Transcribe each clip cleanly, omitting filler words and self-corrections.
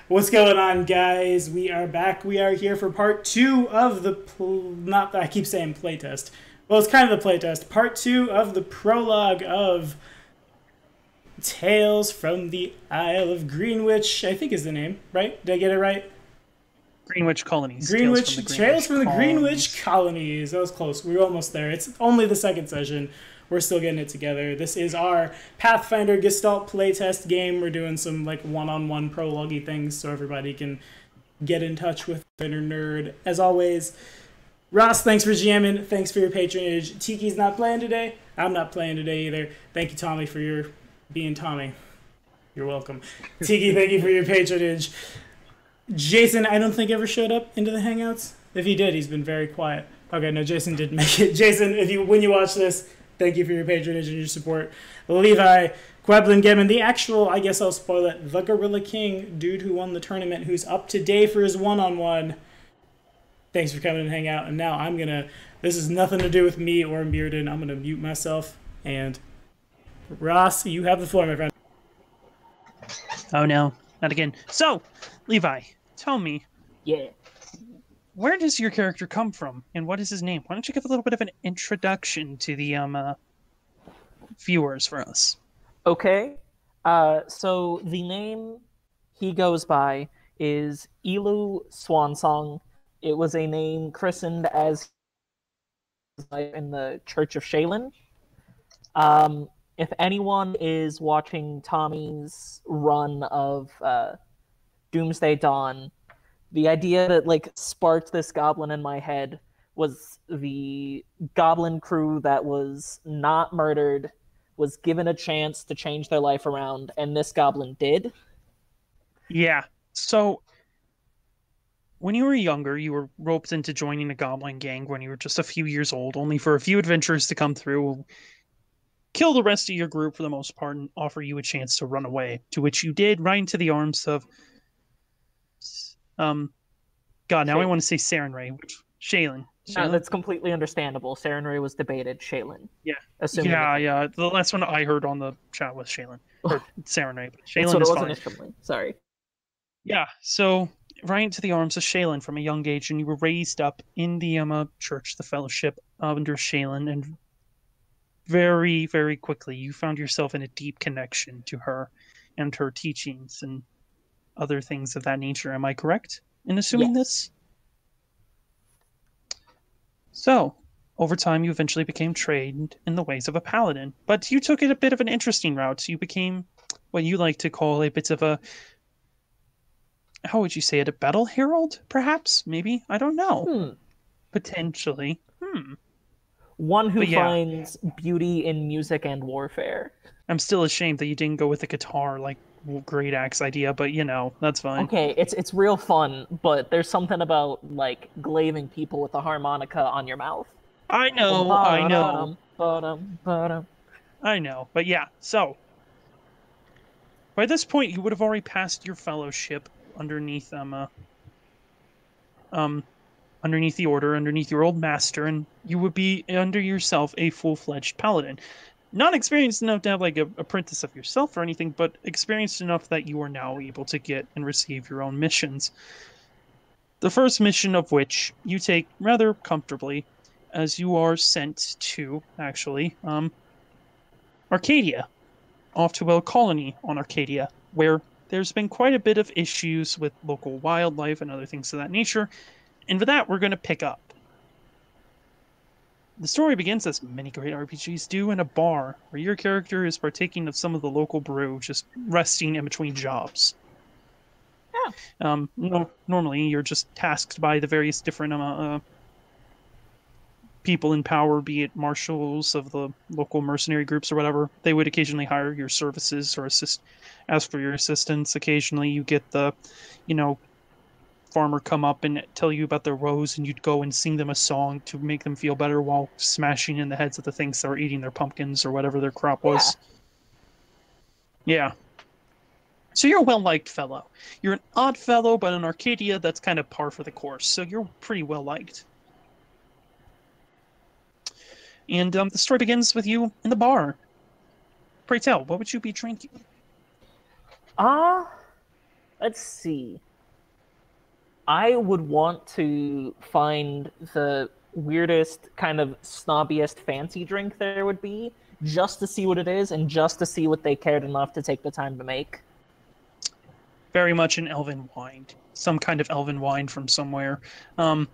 What's going on, guys? We are back. We are here for part two of the not. I keep saying playtest. Well, it's kind of the playtest. Part two of the prologue of Tales from the Isle of Greenwich. I think is the name, right? Did I get it right? Greenwich Colonies. Tales from the Greenwich Tales Greenwich from the Greenwich Colonies. Colonies. That was close. We were almost there. It's only the second session. We're still getting it together. This is our Pathfinder Gestalt playtest game. We're doing some like one-on-one prologue things so everybody can get in touch with inner nerd. As always, Ross, thanks for GMing. Thanks for your patronage. Tiki's not playing today. I'm not playing today either. Thank you, Tommy, for your being Tommy. You're welcome. Tiki, thank you for your patronage. Jason, I don't think ever showed up into the Hangouts. If he did, he's been very quiet. Okay, no, Jason didn't make it. Jason, if you when you watch this, thank you for your patronage and your support. Levi, Queblin Gemin, the actual, I guess I'll spoil it, the Gorilla King, dude who won the tournament, who's up today for his one-on-one. Thanks for coming and hang out. And now I'm gonna, this is nothing to do with me or Bearden. I'm gonna mute myself. And Ross, you have the floor, my friend. Oh no, not again. So, Levi, tell me, Yeah. where does your character come from, and what is his name? Why don't you give a little bit of an introduction to the viewers for us? Okay. So the name he goes by is Elu Swansong. It was a name christened as in the Church of Shaylin. If anyone is watching Tommy's run of Doomsday Dawn, the idea that like sparked this goblin in my head was the goblin crew that was not murdered, was given a chance to change their life around, and this goblin did. Yeah. So, when you were younger, you were roped into joining a goblin gang when you were just a few years old, only for a few adventurers to come through, kill the rest of your group for the most part, and offer you a chance to run away. To which you did, right into the arms of God, now I Shaylin. want to say Sarenrae, which Shaylin. No, Shaylin? that's completely understandable. Sarenrae was debated Shaylin. Yeah. Assuming Yeah. The last one I heard on the chat was Shaylin. Or Sarenrae, but that's Shaylin what it is was fine. initially. Sorry. Yeah, so right into the arms of Shaylin from a young age, and you were raised up in the church, the fellowship under Shaylin, and very, very quickly you found yourself in a deep connection to her and her teachings and other things of that nature. Am I correct in assuming Yes. this? So, over time, you eventually became trained in the ways of a paladin, but you took it a bit of an interesting route. You became what you like to call a bit of a, how would you say it, a battle herald, perhaps? Maybe? I don't know. Hmm. Potentially. One who But yeah, finds beauty in music and warfare. I'm still ashamed that you didn't go with the guitar, like, great axe idea, but that's fine. Okay, it's real fun, but there's something about like glaving people with a harmonica on your mouth. I know, I know, Ba-da-dum, ba-dum, ba-dum. I know. But yeah, so by this point, you would have already passed your fellowship underneath um underneath the order, underneath your old master, and you would be under yourself a full-fledged paladin. Not experienced enough to have like a apprentice of yourself or anything, but experienced enough that you are now able to get and receive your own missions. The first mission of which you take rather comfortably, as you are sent to, actually, Arcadia, off to a colony on Arcadia, where there's been quite a bit of issues with local wildlife and other things of that nature, and for that, we're going to pick up. The story begins, as many great RPGs do, in a bar, where your character is partaking of some of the local brew, just resting in between jobs. Yeah. Normally, you're just tasked by the various different people in power, be it marshals of the local mercenary groups or whatever. They would occasionally hire your services or ask for your assistance. Occasionally, you get the, you know, farmer come up and tell you about their woes, and you'd go and sing them a song to make them feel better while smashing in the heads of the things that were eating their pumpkins or whatever their crop Yeah. was. Yeah. So you're a well-liked fellow. You're an odd fellow, but in Arcadia, that's kind of par for the course. So you're pretty well-liked. And the story begins with you in the bar. Pray tell, what would you be drinking? Ah, Let's see. I would want to find the weirdest, kind of snobbiest fancy drink there would be, just to see what it is and just to see what they cared enough to take the time to make. Very much an elven wine, some kind of elven wine from somewhere. The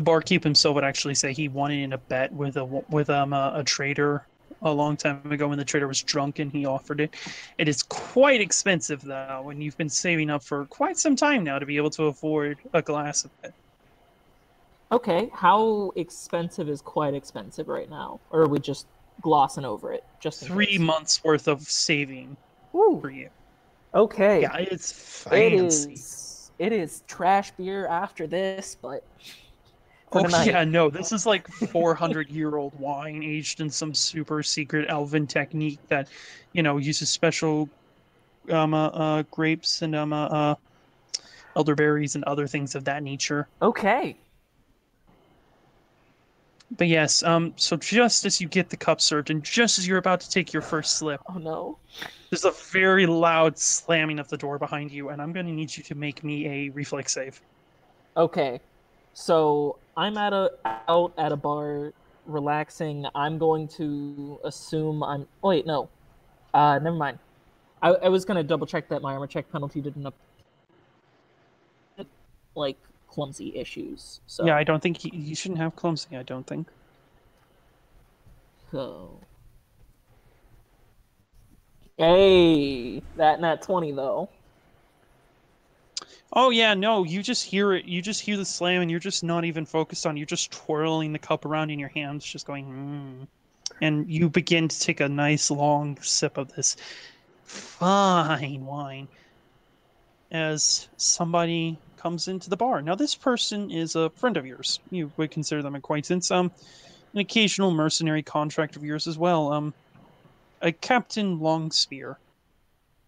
barkeep himself would actually say he won it in a bet with a trader a long time ago when the trader was drunk and he offered it. It is quite expensive though, and you've been saving up for quite some time now to be able to afford a glass of it. Okay, how expensive is quite expensive right now? Or are we just glossing over it? Just in 3 case? months worth of saving Woo. for you. Okay. Yeah, it's It fancy. is trash beer after this, but for Oh tonight. yeah, no, this is like 400-year-old wine aged in some super secret elven technique that, uses special grapes and elderberries and other things of that nature. Okay. But yes, so just as you get the cup served and just as you're about to take your first slip, Oh no. there's a very loud slamming of the door behind you, and I'm going to need you to make me a reflex save. Okay. So I'm out at a bar relaxing. I'm going to assume I'm oh, wait, no. Never mind. I was gonna double check that my armor check penalty didn't like clumsy issues. So Yeah, I don't think you shouldn't have clumsy, I don't think. So hey, that nat 20 though. Oh yeah, no, you just hear it. You just hear the slam, and you're just not even focused on. You're just twirling the cup around in your hands, just going, and you begin to take a nice long sip of this fine wine as somebody comes into the bar. Now, this person is a friend of yours. You would consider them acquaintance. An occasional mercenary contract of yours as well. A Captain Longspear.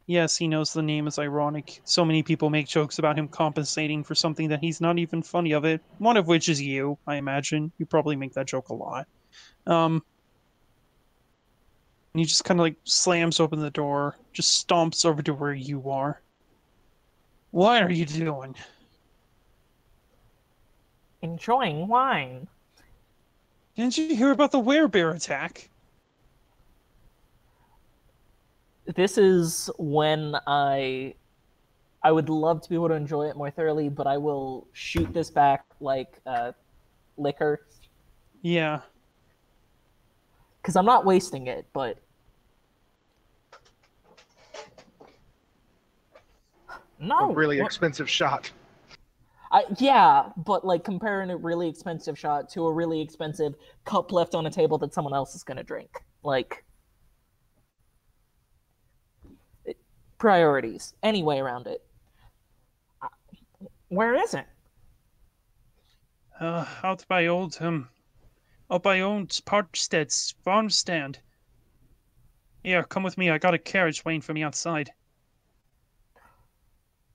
Yes, he knows the name is ironic. So many people make jokes about him compensating for something that he's not even funny of it. One of which is you, I imagine. You probably make that joke a lot. And he just kind of like slams open the door, just stomps over to where you are. What are you doing? Enjoying wine. Didn't you hear about the werebear attack? This is when I would love to be able to enjoy it more thoroughly, but I will shoot this back like liquor. Yeah. Because I'm not wasting it, but no. A really expensive shot. Yeah, but like comparing a really expensive shot to a really expensive cup left on a table that someone else is gonna drink. Like priorities. Any way around it. Where is it? Out by old Parkstead's farm stand. Yeah, come with me. I got a carriage waiting for me outside.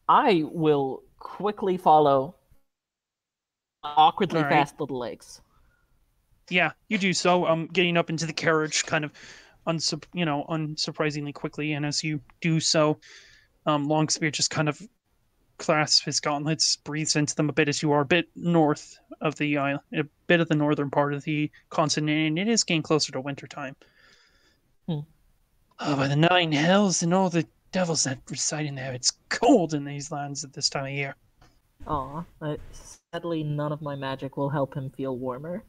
I will quickly follow awkwardly All right. fast little legs. Yeah, you do so. Getting up into the carriage, kind of, unsurprisingly quickly, and as you do so, Longspear just kind of clasps his gauntlets, breathes into them a bit as you are a bit north of the island, a bit of the northern part of the continent, and it is getting closer to wintertime. Oh, by the nine hells and all the devils that reside in there, it's cold in these lands at this time of year. Aw, sadly none of my magic will help him feel warmer.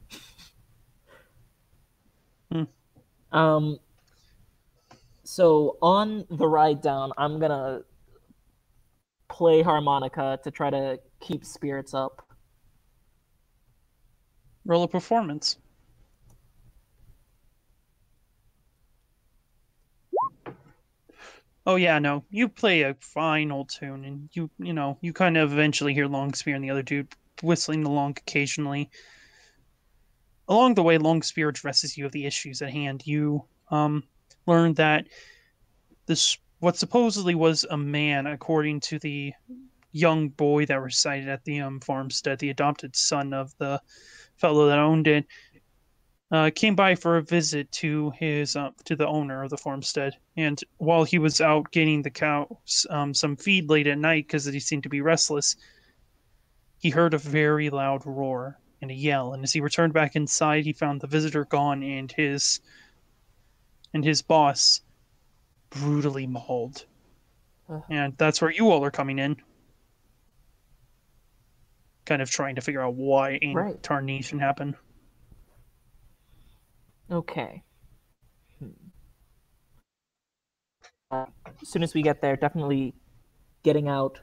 So on the ride down, I'm gonna play harmonica to try to keep spirits up. Roll a performance. Oh yeah, no. You play a fine old tune, and you kind of eventually hear Longspear and the other dude whistling along occasionally. Along the way, Longspear addresses you of the issues at hand. You learn that this what supposedly was a man, according to the young boy that resided at the farmstead, the adopted son of the fellow that owned it. came by for a visit to his to the owner of the farmstead, and while he was out getting the cows some feed late at night because he seemed to be restless, he heard a very loud roar and a yell, and as he returned back inside, he found the visitor gone and his boss brutally mauled. And that's where you all are coming in. Kind of trying to figure out why Right. tarnation happened. Okay. As soon as we get there, definitely getting out,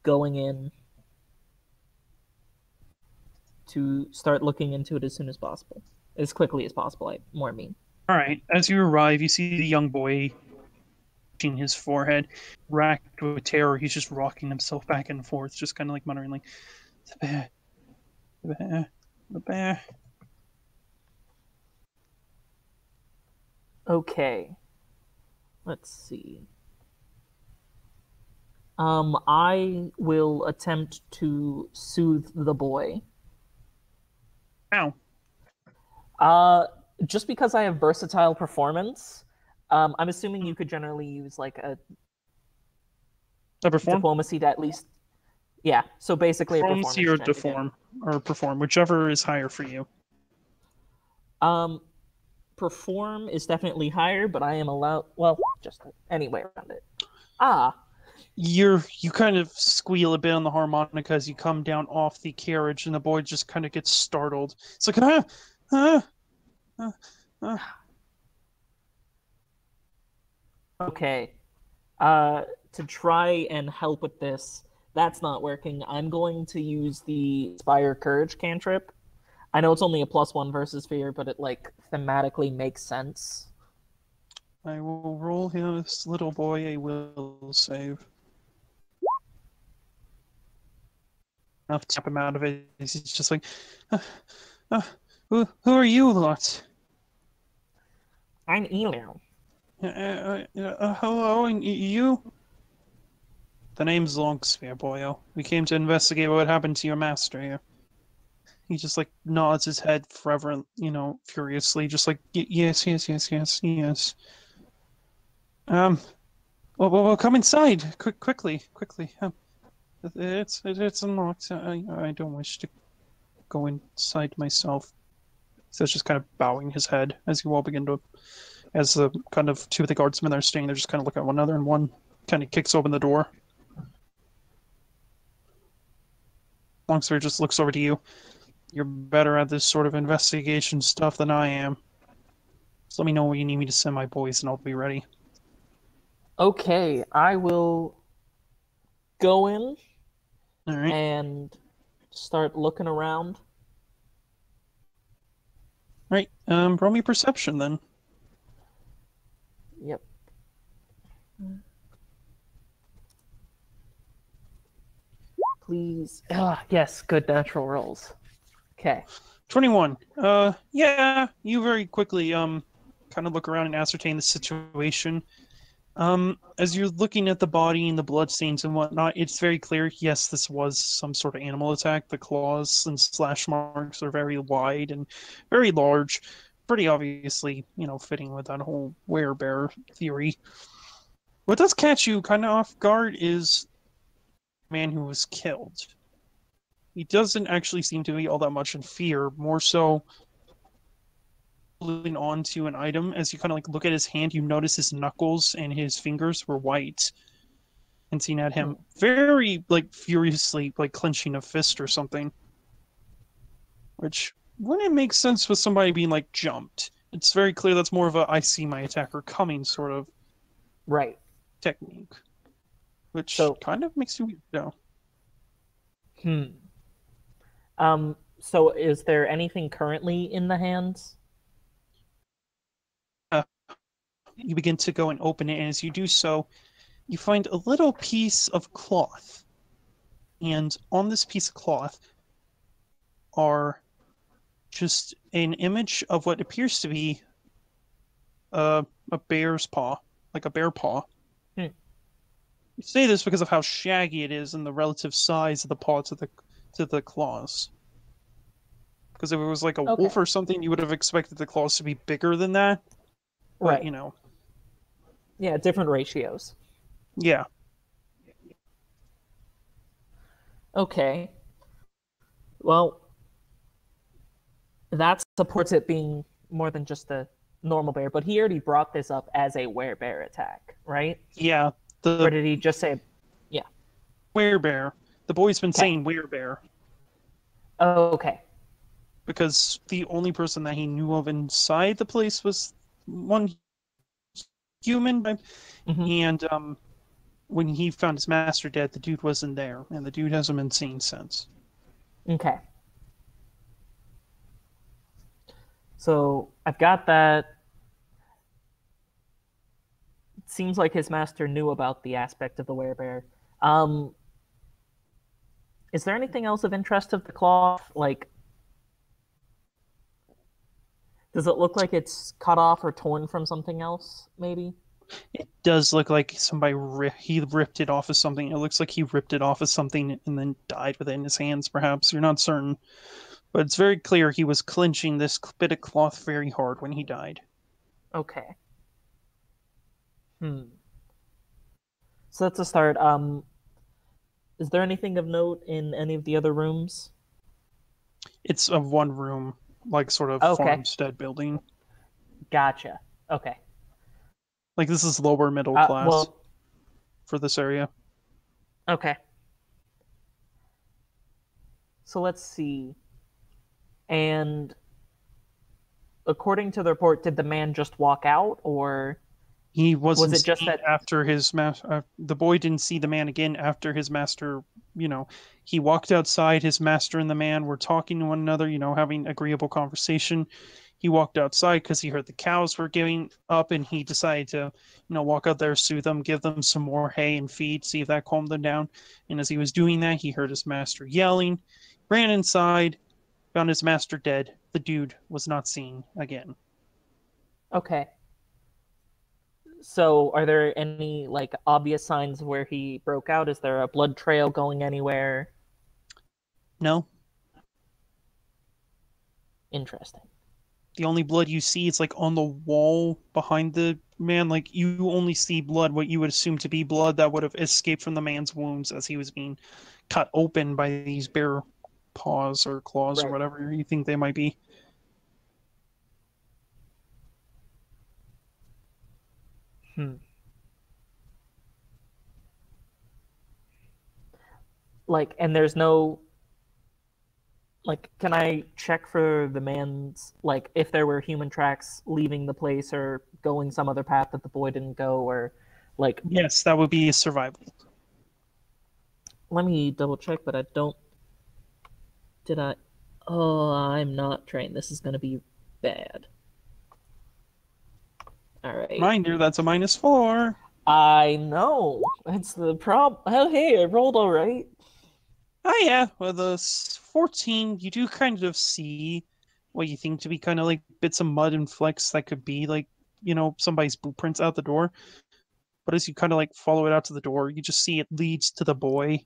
going in to start looking into it as soon as possible. As quickly as possible, I mean. Alright, as you arrive, you see the young boy touching his forehead, racked with terror. He's just rocking himself back and forth, just kind of like muttering, like, the bear, the bear, the bear. Okay. Let's see. I will attempt to soothe the boy. Ow. Just because I have versatile performance, I'm assuming you could generally use like a Perform? diplomacy to at least. Yeah, so basically a performance Diplomacy or check again. deform, or perform, whichever is higher for you. Perform is definitely higher, but I am allowed. Well, just anyway around it. You kind of squeal a bit on the harmonica as you come down off the carriage, and the boy just kind of gets startled. It's like, Okay. To try and help with this, that's not working. I'm going to use the Inspire Courage cantrip. I know it's only a +1 versus fear, but it like thematically makes sense. I will roll this little boy a will save. Enough to tap him out of it. He's just like, who are you lot? I'm Elu. Hello, and you? The name's Longspear, boyo. We came to investigate what happened to your master here. He just like nods his head forever, furiously, just like yes. Well, come inside, quickly. It's unlocked. I don't wish to go inside myself. So it's just kind of bowing his head as you all begin to, as the kind of two of the guardsmen are staying there, just kind of look at one another, and one kind of kicks open the door. Longspear just looks over to you. You're better at this sort of investigation stuff than I am. So let me know where you need me to send my boys, and I'll be ready. Okay, I will go in All right. and start looking around. Right. Roll me perception then. Yep. Please. Yes, good natural rolls. Okay. 21. Yeah, you very quickly kind of look around and ascertain the situation. As you're looking at the body and the bloodstains and whatnot, it's very clear, yes, this was some sort of animal attack. The claws and slash marks are very wide and very large. Pretty obviously, fitting with that whole werebear theory. What does catch you kind of off guard is the man who was killed. He doesn't actually seem to be all that much in fear, more so holding on to an item. As you kind of like look at his hand, you notice his knuckles and his fingers were white, and seeing at him very like furiously like clenching a fist or something, which wouldn't make sense with somebody being like jumped. It's very clear that's more of a I see my attacker coming sort of Right. technique, which So- kind of makes you know. So is there anything currently in the hands? You begin to go and open it, and as you do so, you find a little piece of cloth. And on this piece of cloth are just an image of what appears to be a bear's paw, like a bear paw. You say this because of how shaggy it is and the relative size of the paw to the claws. Because if it was like a Okay. wolf or something, you would have expected the claws to be bigger than that. But, Right. you know, Yeah, different ratios. yeah. Okay. Well, that supports it being more than just a normal bear, but he already brought this up as a werebear attack, right? Yeah, Or the did he just say, yeah? werebear. The boy's been Okay. saying werebear Oh, okay. because the only person that he knew of inside the place was one human. Hmm. And when he found his master dead, the dude wasn't there, and the dude hasn't been seen since. Okay. So I've got that. It seems like his master knew about the aspect of the werebear. Um, is there anything else of interest of the cloth? Like, does it look like it's cut off or torn from something else? Maybe. It does look like somebody he ripped it off of something. It looks like he ripped it off of something and then died with it in his hands, perhaps. You're not certain. But it's very clear he was clenching this bit of cloth very hard when he died. Okay. So that's a start. Is there anything of note in any of the other rooms? It's a one room, like, sort of Okay. farmstead building. Gotcha. Okay. Like, this is lower middle class Well, for this area. okay. So let's see. And according to the report, did the man just walk out, or He wasn't was it just seen that? after his master. The boy didn't see the man again after his master. He walked outside. His master and the man were talking to one another. Having agreeable conversation. He walked outside because he heard the cows were giving up, and he decided to, walk out there, soothe them, give them some more hay and feed, see if that calmed them down. And as he was doing that, he heard his master yelling, ran inside, found his master dead. The dude was not seen again. Okay. So are there any like obvious signs where he broke out? Is there a blood trail going anywhere? No, Interesting. the only blood you see is like on the wall behind the man. Like, you only see blood, what you would assume to be blood that would have escaped from the man's wounds as he was being cut open by these bear paws or claws or Right. whatever you think they might be. Like, and there's no like, can I check for the man's, like, if there were human tracks leaving the place or going some other path that the boy didn't go, or like, Yes, that would be survival. let me double check, but I don't. Did I? Oh, I'm not trained. This is gonna be bad. All right. Reminder, that's a -4. I know. That's the problem. Oh, hey, I rolled all right. Oh yeah, with a 14, you do kind of see what you think to be kind of like bits of mud and flecks that could be like, somebody's blueprints out the door. But as you kind of like follow it out to the door, you just see it leads to the boy.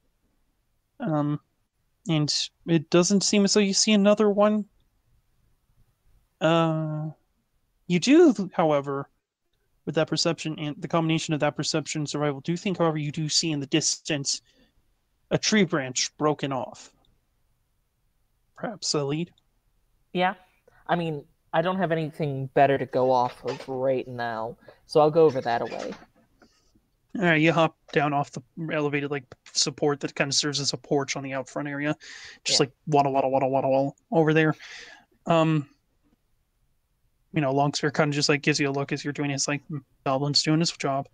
And it doesn't seem as though you see another one. You do, however, with that perception and the combination of that perception and survival, do think, however, you do see in the distance a tree branch broken off. Perhaps a lead. Yeah. I mean, I don't have anything better to go off of right now, so I'll go over that away. All right, you hop down off the elevated like support that kind of serves as a porch on the out front area, just Yeah. like waddle over there. Longspear kind of just like gives you a look as you're doing his like goblin's doing his job.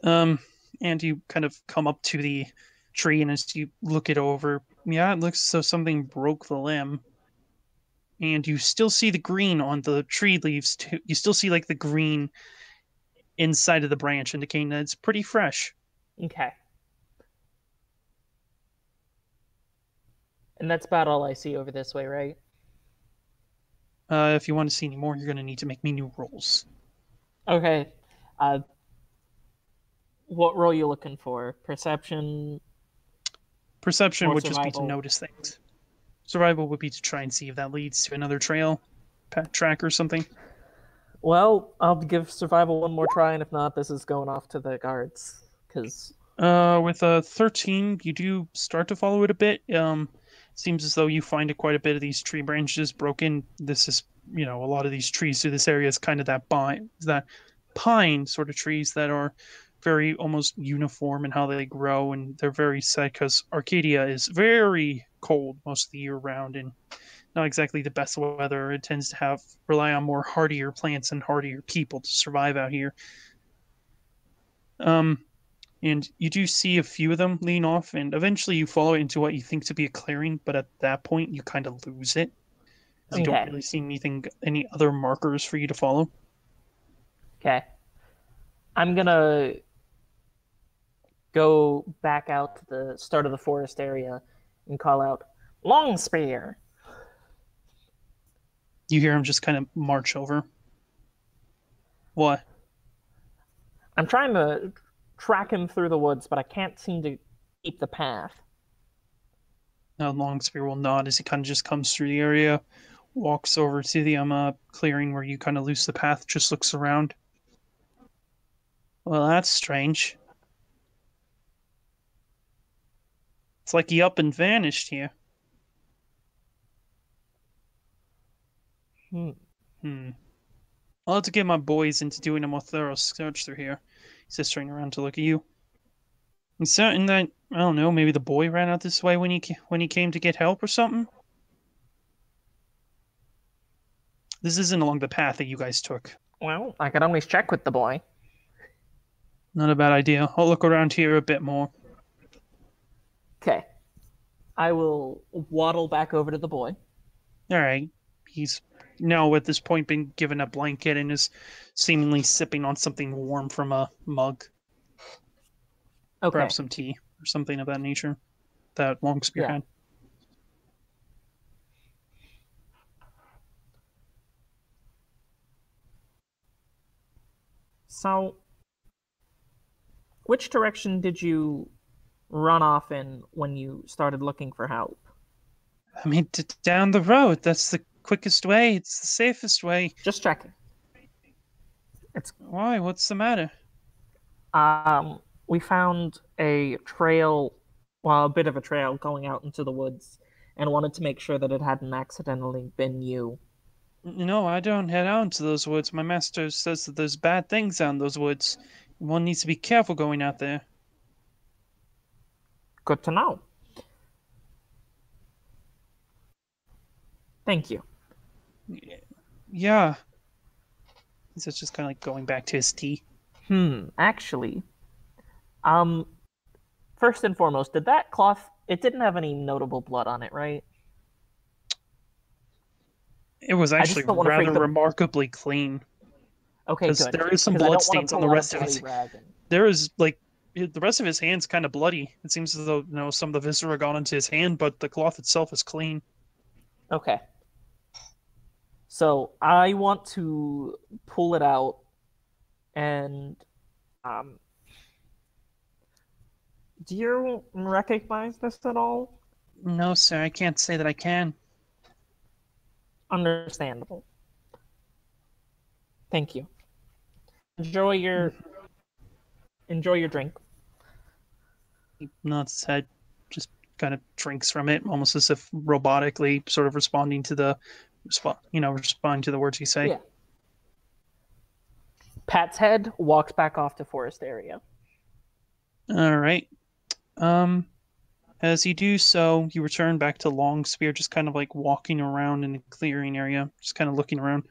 And you kind of come up to the tree, and as you look it over, yeah, it looks as though something broke the limb. And you still see the green on the tree leaves too. You still see like the green inside of the branch, indicating that it's pretty fresh. Okay. And that's about all I see over this way, right? If you want to see any more, you're going to need to make me new rolls. Okay. What roll you looking for? Perception? Perception Or would just be to survival. notice things. Survival would be to try and see if that leads to another track or something. Well, I'll give survival one more try, and if not, this is going off to the guards. Because With a 13, you do start to follow it a bit. Seems as though you find quite a bit of these tree branches broken. This is, a lot of these trees through this area is kind of that pine sort of trees that are very almost uniform in how they grow, and they're very set because Arcadia is very cold most of the year round and not exactly the best weather. It tends to rely on more hardier plants and hardier people to survive out here. And you do see a few of them lean off, and eventually you follow it into what you think to be a clearing, but at that point you kind of lose it. Because you don't Okay. really see any other markers for you to follow. Okay. I'm gonna go back out to the start of the forest area and call out, Long Spear! You hear him just kind of march over. What? I'm trying to track him through the woods, but I can't seem to keep the path. Now Longspear will nod as he kind of just comes through the area, walks over to the clearing where you kind of lose the path, just looks around. Well, that's strange. It's like he up and vanished here. I'll have to get my boys into doing a more thorough search through here. He's just turning around to look at you. He's certain that, I don't know, maybe the boy ran out this way when he came to get help or something? This isn't along the path that you guys took. Well, I could always check with the boy. Not a bad idea. I'll look around here a bit more. Okay. I will waddle back over to the boy. Alright. He's now at this point been given a blanket and is seemingly sipping on something warm from a mug. Okay. Perhaps some tea or something of that nature that Longspear had. So, which direction did you run off in when you started looking for help? I mean, down the road. That's the quickest way. It's the safest way. Just checking. Why? What's the matter? We found a trail, well, a bit of a trail going out into the woods, and wanted to make sure that it hadn't accidentally been you. No, I don't head out into those woods. My master says that there's bad things out in those woods. One needs to be careful going out there. Good to know. Thank you. Yeah. He's just kind of like going back to his tea. Actually, first and foremost, did that cloth, it didn't have any notable blood on it, right? It was actually rather remarkably clean. Okay, good. There is some blood stains on the rest of his... There is, like, the rest of his hand's kind of bloody. It seems as though, some of the viscera got into his hand, but the cloth itself is clean. Okay. So, I want to pull it out and, do you recognize this at all? No, sir, I can't say that I can. Understandable. Thank you. Enjoy your drink. He nods his head, just kind of drinks from it, almost as if robotically, sort of responding to the words you say. Yeah. Pat's head walks back off to forest area. All right. As you do so, you return back to Longspear, just kind of like walking around in the clearing area, just kind of looking around.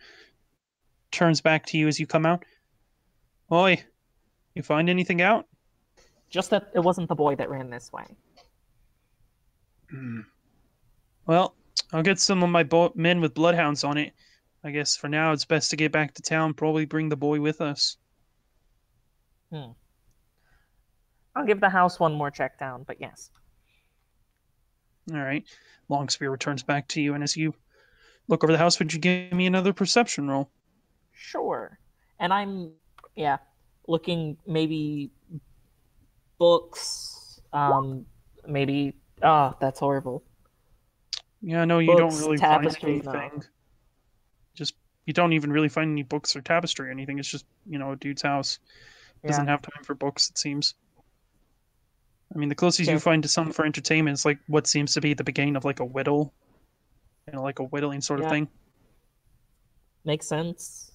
Turns back to you as you come out. Oi, you find anything out? Just that it wasn't the boy that ran this way. Well, I'll get some of my men with bloodhounds on it. I guess for now it's best to get back to town, probably bring the boy with us. I'll give the house one more check down, but yes. All right. Longspear returns back to you, and as you look over the house, would you give me another perception roll? Sure. And I'm, looking maybe books, maybe, that's horrible. Yeah, no, you don't Books, really find tapestries, no. anything. Just you don't even really find any books or tapestry or anything. It's just, a dude's house. Doesn't Yeah. have time for books, it seems. I mean, the closest you Okay. find to something for entertainment is like what seems to be the beginning of like a whittle, like a whittling sort of Yeah. thing. Makes sense.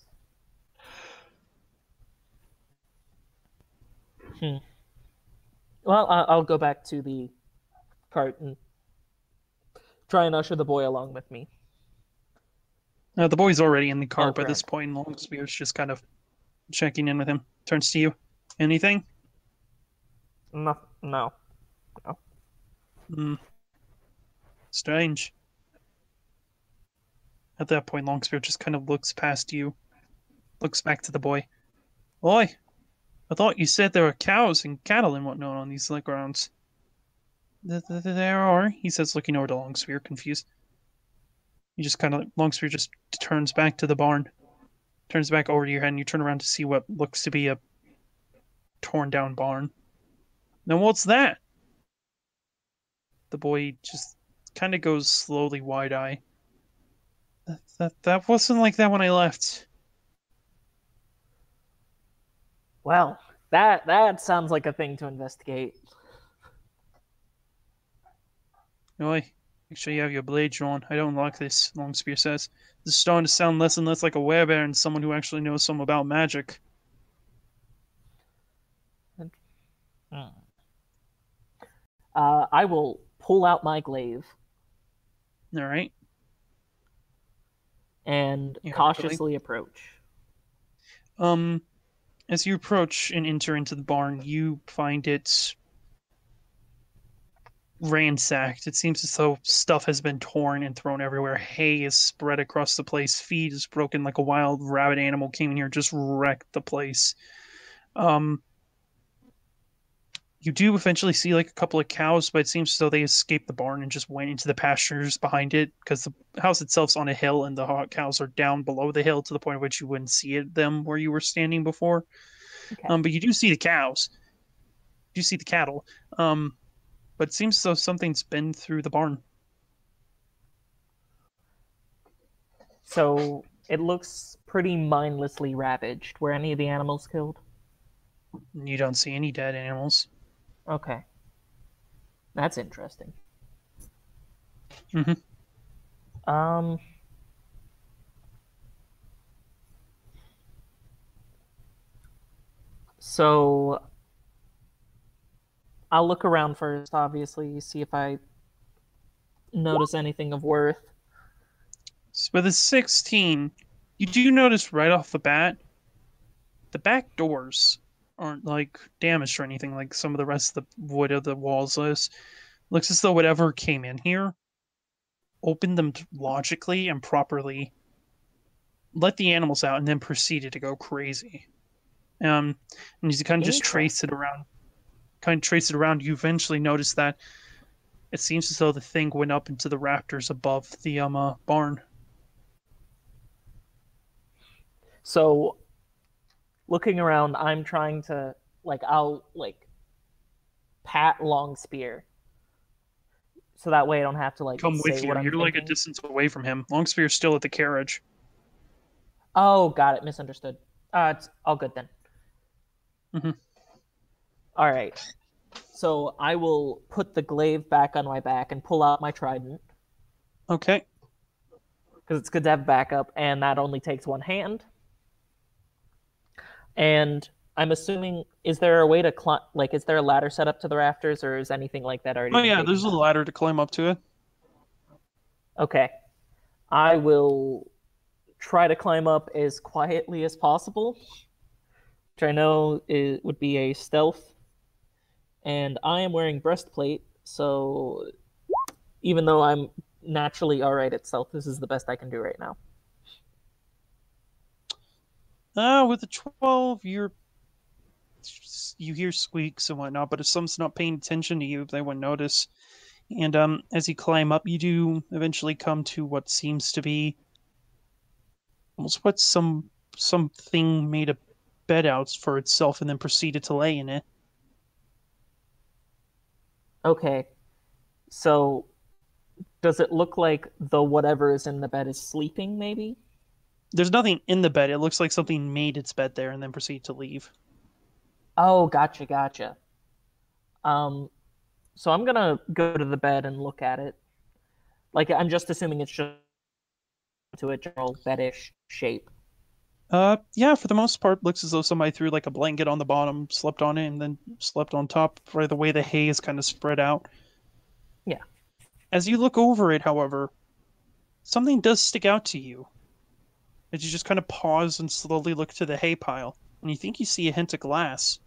Well, I'll go back to the cart and try and usher the boy along with me. The boy's already in the cart by grand. this point. Longspear's just kind of checking in with him. Turns to you. Anything? No. Hmm. Strange. At that point, Longspear just kind of looks past you, looks back to the boy. Boy, I thought you said there were cows and cattle and whatnot on these grounds. There are, he says, looking over to Longspear, confused. You just kind of, Longspear just turns back to the barn, turns back over to your head, and you turn around to see what looks to be a torn down barn. Now what's that? The boy just kind of goes slowly wide-eye. That wasn't like that when I left. Well, that sounds like a thing to investigate. Oi, make sure you have your blade drawn. I don't like this, Longspear says. This is starting to sound less and less like a werebear and someone who actually knows something about magic. I will pull out my glaive Alright. and Yeah, cautiously approach. As you approach and enter into the barn, you find it ransacked. It seems as though stuff has been torn and thrown everywhere. Hay is spread across the place. Feed is broken like a wild rabbit animal came in here and just wrecked the place. You do eventually see like a couple of cows, but it seems as though they escaped the barn and just went into the pastures behind it because the house itself's on a hill and the hot cows are down below the hill to the point at which you wouldn't see them where you were standing before. Okay. But you do see the cows. You do see the cattle. But it seems as though something's been through the barn. So it looks pretty mindlessly ravaged. Were any of the animals killed? You don't see any dead animals. Okay. That's interesting. Mm-hmm. So I'll look around first, obviously, see if I notice anything of worth. So with a 16, you do notice right off the bat, the back doors aren't like damaged or anything like some of the rest of the wood of the walls is. Looks as though whatever came in here opened them logically and properly, let the animals out, and then proceeded to go crazy. And as you kind of just trace it around, you eventually notice that it seems as though the thing went up into the rafters above the barn. So, looking around, I'm trying to I'll pat Longspear, so that way I don't have to Come say with you. what I'm You're like a thinking. distance away from him. Longspear's still at the carriage. Oh, got it. Misunderstood. It's all good then. Mm-hmm. All right. So I will put the glaive back on my back and pull out my trident. Okay. Because it's good to have backup, and that only takes one hand. And I'm assuming, is there a way to climb? Is there a ladder set up to the rafters, or is anything like that already? Oh yeah, there's a ladder to climb up to it. Okay, I will try to climb up as quietly as possible, which I know would be a stealth. And I am wearing breastplate, so even though I'm naturally alright at stealth, this is the best I can do right now. With a 12, you hear squeaks and whatnot, but if someone's not paying attention to you, they won't notice. And as you climb up, you do eventually come to what seems to be almost what something made a bed out for itself and then proceeded to lay in it. Okay, so Does it look like the whatever is in the bed is sleeping, maybe? There's nothing in the bed. It looks like something made its bed there and then proceeded to leave. Oh, gotcha. Um, so I'm gonna go to the bed and look at it. Like, I'm just assuming it's just to a general bedish shape. Yeah, for the most part, looks as though somebody threw like a blanket on the bottom, slept on it, and then slept on top for the way the hay is kind of spread out. Yeah. As you look over it, however, something does stick out to you. As you just kind of pause and slowly look to the hay pile, and you think you see a hint of glass.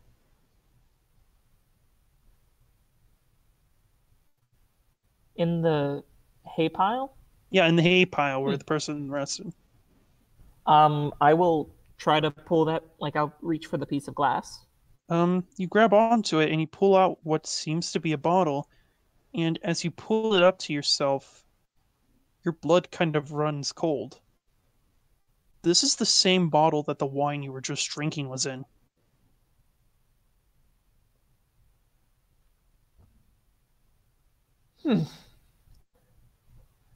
In the hay pile? Yeah, in the hay pile where the person rested. I will try to pull that, like, I'll reach for the piece of glass. You grab onto it and you pull out what seems to be a bottle, and as you pull it up to yourself, your blood kind of runs cold. This is the same bottle that the wine you were just drinking was in.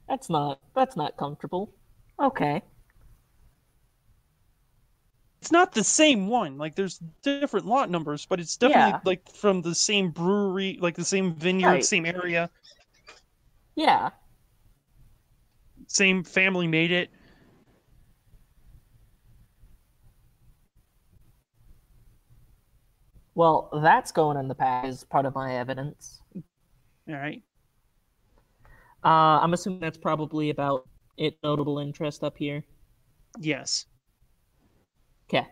That's not comfortable. Okay. It's not the same one. Like there's different lot numbers, but it's definitely Yeah. like from the same brewery, like the same vineyard, Right. same area, Yeah. same family made it. Well, that's going in the pack as part of my evidence. All right. I'm assuming that's probably about it notable interest up here. Yes. Okay.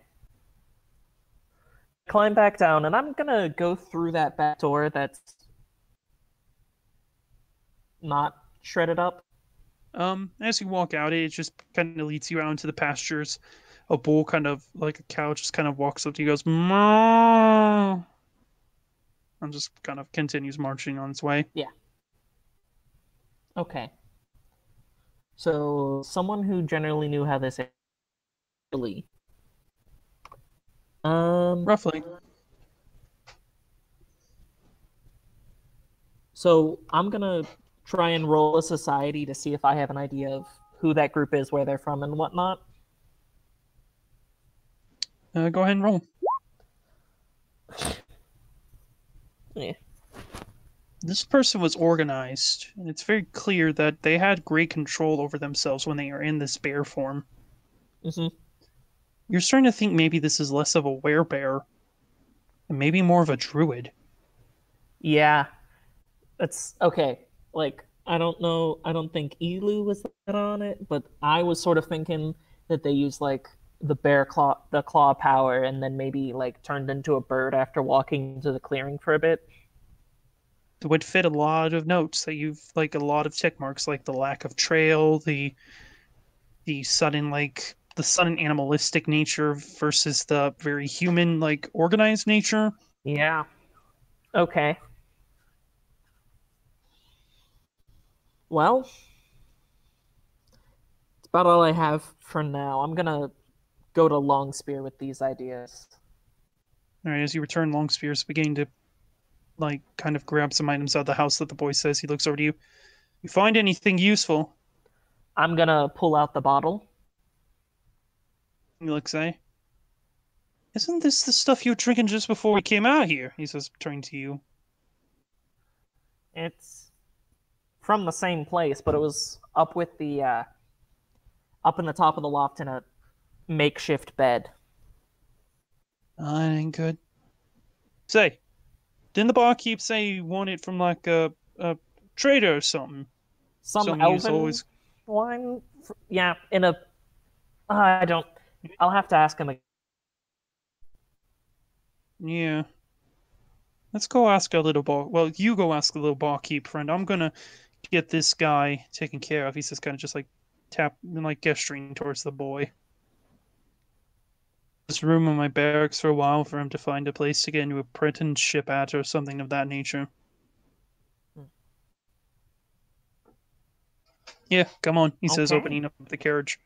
Climb back down, and I'm gonna go through that back door that's not shredded up. As you walk out, it just kind of leads you out into the pastures. A bull, kind of like a cow, just kind of walks up to you, goes "Moo," and just kind of continues marching on its way. Yeah. Okay. So someone who generally knew how this really. Roughly. So I'm gonna try and roll a society to see if I have an idea of who that group is, where they're from, and whatnot. Go ahead and roll. Yeah. This person was organized, and it's very clear that they had great control over themselves when they are in this bear form. Mm-hmm. You're starting to think maybe this is less of a werebear, and maybe more of a druid. Yeah. That's okay. Like, I don't know. I don't think Elu was that on it, but I was sort of thinking that they used like the claw power, and then maybe like turned into a bird after walking into the clearing for a bit. It would fit a lot of notes that you've like a lot of tick marks, like the lack of trail, the sudden animalistic nature versus the very human like organized nature. Yeah. Okay. Well, it's about all I have for now. I'm gonna go to Longspear with these ideas. All right, as you return, Longspear's beginning to like kind of grab some items out of the house that the boy says. He looks over to you. You find anything useful? I'm gonna pull out the bottle. You look say. Isn't this the stuff you were drinking just before we came out here? He says, turning to you. It's from the same place, but it was up with the up in the top of the loft in a makeshift bed. That ain't good. Say, didn't the barkeep say you want it from like a trader or something? Some Something elven he's always... wine. Yeah, in a. I don't. I'll have to ask him again. Yeah. Let's go ask our little bar. Well, you go ask the little barkeep friend. I'm gonna get this guy taken care of. He's just kind of just like tap and like gesturing towards the boy. This room in my barracks for a while for him to find a place to get into a apprenticeship at or something of that nature. Yeah, come on, he says, Okay. opening up the carriage.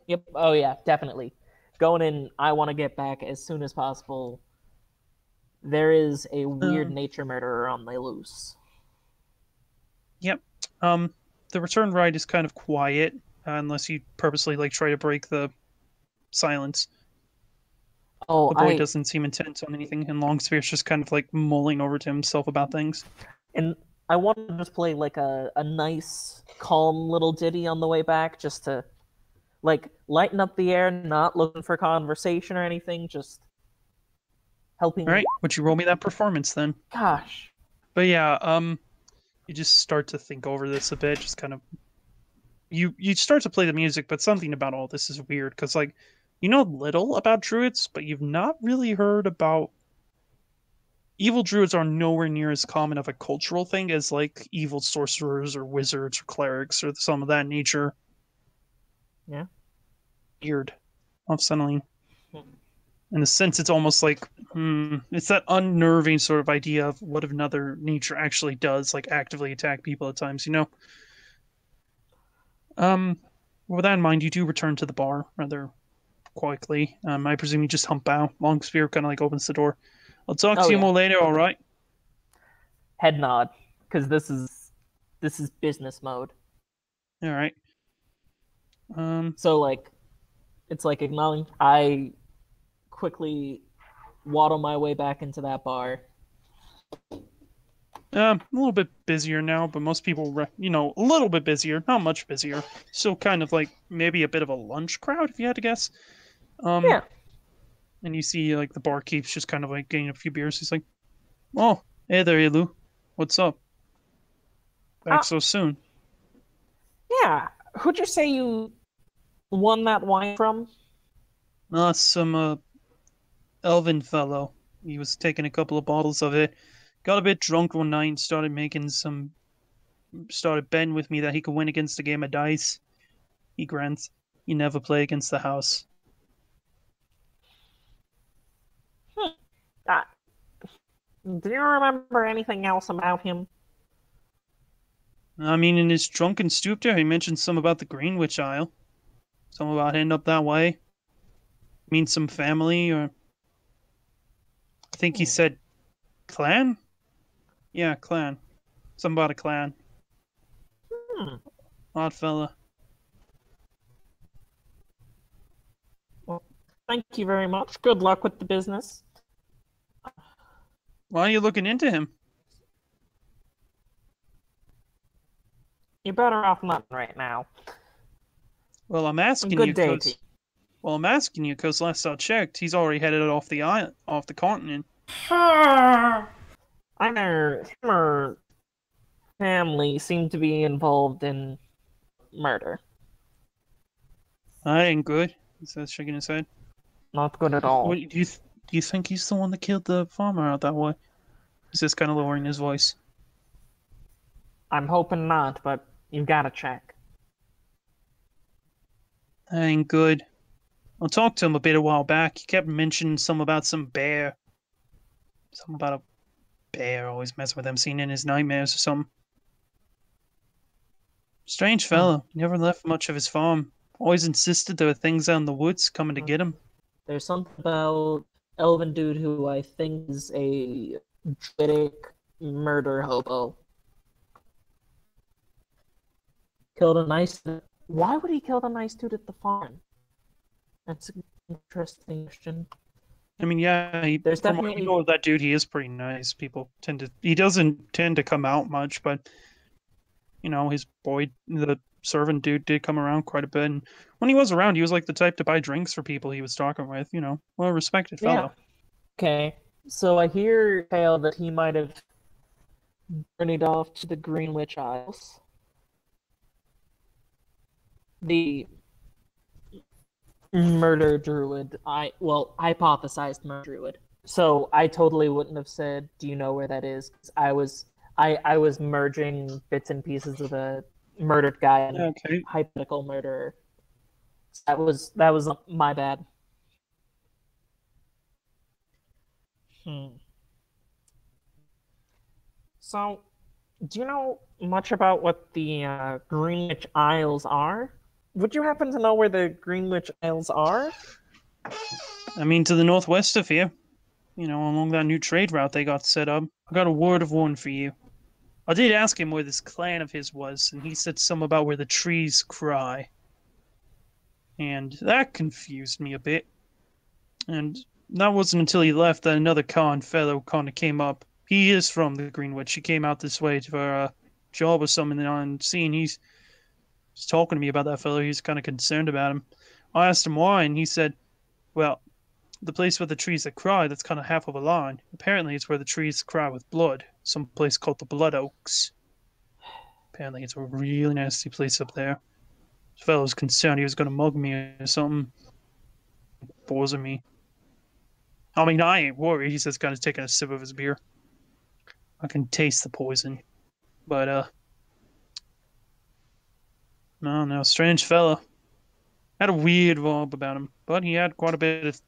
Yep. Oh yeah, definitely. Going in. I want to get back as soon as possible. There is a weird nature murderer on the loose. Yep. The return ride is kind of quiet, unless you purposely like try to break the silence. Oh, The boy doesn't seem intent on anything, and Longspear's just kind of like mulling over to himself about things. and I wanted to just play like a nice, calm little ditty on the way back, just to like lighten up the air, not looking for conversation or anything, just helping. All right, would you roll me that performance then? Gosh. But yeah, you just start to think over this a bit, just kind of you start to play the music, but something about all this is weird because like you know little about druids, but you've not really heard about evil druids are nowhere near as common of a cultural thing as like evil sorcerers or wizards or clerics or some of that nature. Yeah. Weird. Unsettling. Hmm. In a sense, it's almost like it's that unnerving sort of idea of what if another nature actually does like actively attack people at times, you know? With that in mind, you do return to the bar rather quickly. I presume you just hump out. Longspear kind of like opens the door. I'll talk to you more later, all right? Head nod, because this is business mode. All right. So like, it's like acknowledging. I quickly waddle my way back into that bar. A little bit busier now, but most people, you know, a little bit busier, not much busier. Still kind of like maybe a bit of a lunch crowd, if you had to guess. Yeah. And you see like the barkeep's just kind of like getting a few beers. He's like, "Oh, hey there, Ilu. What's up? Back so soon?" Yeah. Who'd you say you won that wine from? Some elven fellow. He was taking a couple of bottles of it. Got a bit drunk one night and started betting with me that he could win against a game of dice. He grants, "You never play against the house." Do you remember anything else about him? I mean, in his drunken stupor, he mentioned some about the Greenwich Isle. Some about heading up that way. Mean some family, or I think he said clan? Yeah, clan. Something about a clan. Odd fella. Well, thank you very much. Good luck with the business. Why are you looking into him? You're better off not right now. Well, I'm asking Good you day because... Well, I'm asking you because last I checked, he's already headed off the island, off the continent. Either him or family seem to be involved in murder. That ain't good. He says, shaking his head. Not good at all. What, do you think he's the one that killed the farmer out that way? He's just kind of lowering his voice. I'm hoping not, but you've got to check. That ain't good. I talked to him a bit a while back. He kept mentioning something about some bear. Something about a bear, always messing with him, seen in his nightmares or something. Strange fellow. He never left much of his farm. Always insisted there were things out in the woods coming to get him. There's something about elven dude who I think is a druidic murder hobo. Killed a nice... Why would he kill the nice dude at the farm? That's an interesting question. I mean, yeah, There's from definitely... what you know of that dude, he is pretty nice. People tend to... He doesn't tend to come out much, but... You know, his boy, the servant dude, did come around quite a bit. And when he was around, he was like the type to buy drinks for people he was talking with. You know, well-respected fellow. Yeah. Okay, so I hear tale that he might have journeyed off to the Greenwich Isles. The murder druid. Hypothesized murder druid. So I totally wouldn't have said, "Do you know where that is?" 'Cause I was merging bits and pieces of a murdered guy and hypothetical murderer. That was my bad. So, do you know much about what the Greenwich Isles are? Would you happen to know where the Greenwich Isles are? I mean, to the northwest of here. You know, along that new trade route they got set up. I got a word of warning for you. I did ask him where this clan of his was, and he said something about where the trees cry. And that confused me a bit. And that wasn't until he left that another fellow kind of came up. He is from the Greenwich. He came out this way for a job or something on scene. He's talking to me about that fellow. He's kind of concerned about him. I asked him why, and he said, well, the place where the trees that cry, that's kind of half of a line. Apparently it's where the trees cry with blood. Some place called the Blood Oaks. Apparently it's a really nasty place up there. This fellow was concerned he was going to mug me or something. Poison me. I mean, I ain't worried. He says, kind of taking a sip of his beer. I can taste the poison. But, no, strange fella. Had a weird vibe about him, but he had quite a bit of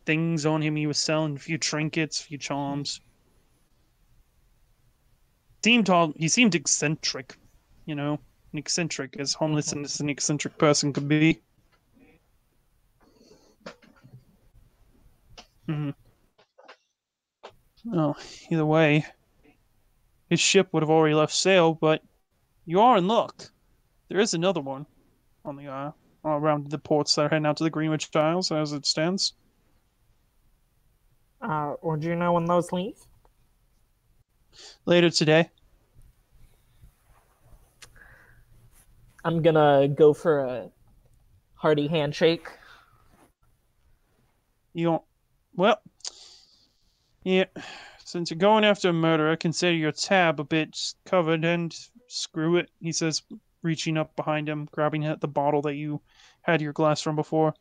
things on him. He was selling a few trinkets, a few charms. He seemed eccentric, an eccentric, as homeless and as an eccentric person could be. Well, either way, his ship would have already left sail, but you are in luck. There is another one on the around the ports that are heading out to the Greenwich Isles as it stands. Or do you know when those leave? Later today. I'm gonna go for a hearty handshake. Well, yeah, since you're going after a murderer, consider your tab a bit covered and screw it, he says, reaching up behind him, grabbing at the bottle that you had your glass from before.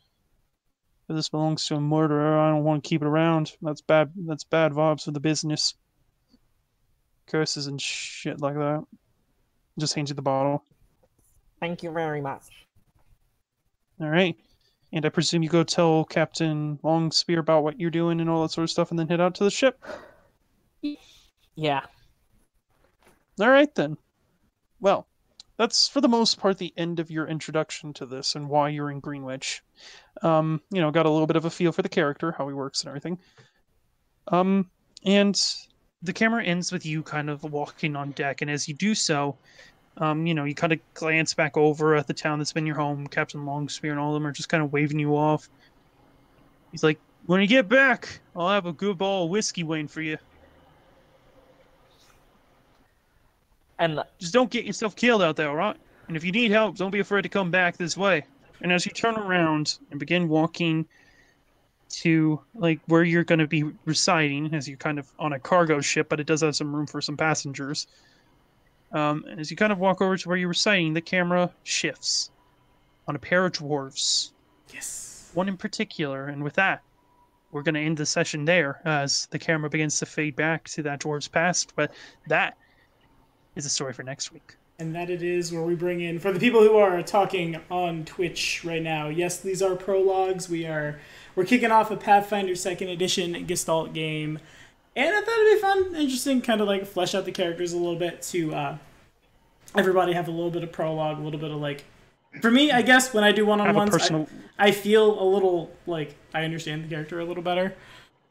If this belongs to a murderer, I don't want to keep it around. That's bad vibes for the business. Curses and shit like that. Just hands you the bottle. Thank you very much. Alright. And I presume you go tell Captain Longspear about what you're doing and all that sort of stuff and then head out to the ship? Yeah. Alright then. Well, that's for the most part the end of your introduction to this and why you're in Greenwich. Got a little bit of a feel for the character, how he works and everything. And the camera ends with you kind of walking on deck, and as you do so, you kind of glance back over at the town that's been your home. Captain Longspear and all of them are just kind of waving you off. He's like, when you get back, I'll have a good bottle of whiskey waiting for you. And just don't get yourself killed out there, alright? And if you need help, don't be afraid to come back this way. And as you turn around and begin walking to, where you're going to be residing, as you're kind of on a cargo ship, but it does have some room for some passengers. As you kind of walk over to where you're reciting, the camera shifts on a pair of dwarves. Yes. One in particular, and with that, we're going to end the session there as the camera begins to fade back to that dwarf's past, but that is a story for next week. And that it is where we bring in, for the people who are talking on Twitch right now, yes, these are prologues. We're kicking off a Pathfinder 2nd Edition Gestalt game. And I thought it'd be fun, interesting, kind of flesh out the characters a little bit to everybody have a little bit of prologue, a little bit of for me, I guess, when I do one-on-ones, I feel a little I understand the character a little better.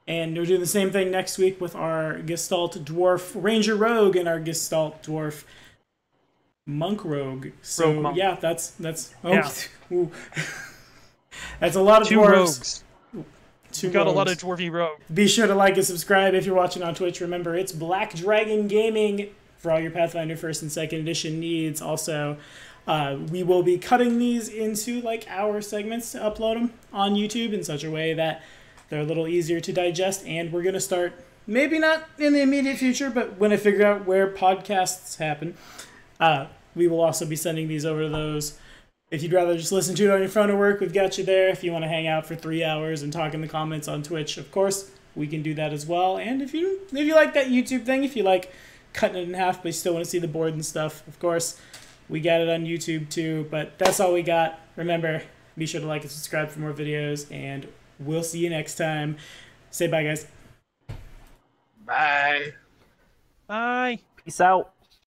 And we're doing the same thing next week with our Gestalt Dwarf Ranger Rogue and our Gestalt Dwarf Monk Rogue. So, Rogue Monk. Yeah, that's yeah. That's a lot of Two dwarves. rogues. Two got rogues. a lot of dwarfy rogues. Be sure to like and subscribe if you're watching on Twitch. Remember, it's Black Dragon Gaming for all your Pathfinder 1st and 2nd Edition needs. Also, we will be cutting these into hour segments to upload them on YouTube in such a way that they're a little easier to digest. And we're going to start, maybe not in the immediate future, but when I figure out where podcasts happen, we will also be sending these over to those. If you'd rather just listen to it on your phone or work, we've got you there. If you want to hang out for 3 hours and talk in the comments on Twitch, of course, we can do that as well. And if you like that YouTube thing, if you like cutting it in half but you still want to see the board and stuff, of course, we got it on YouTube too. But that's all we got. Remember, be sure to like and subscribe for more videos, and we'll see you next time. Say bye, guys. Bye. Bye. Peace out.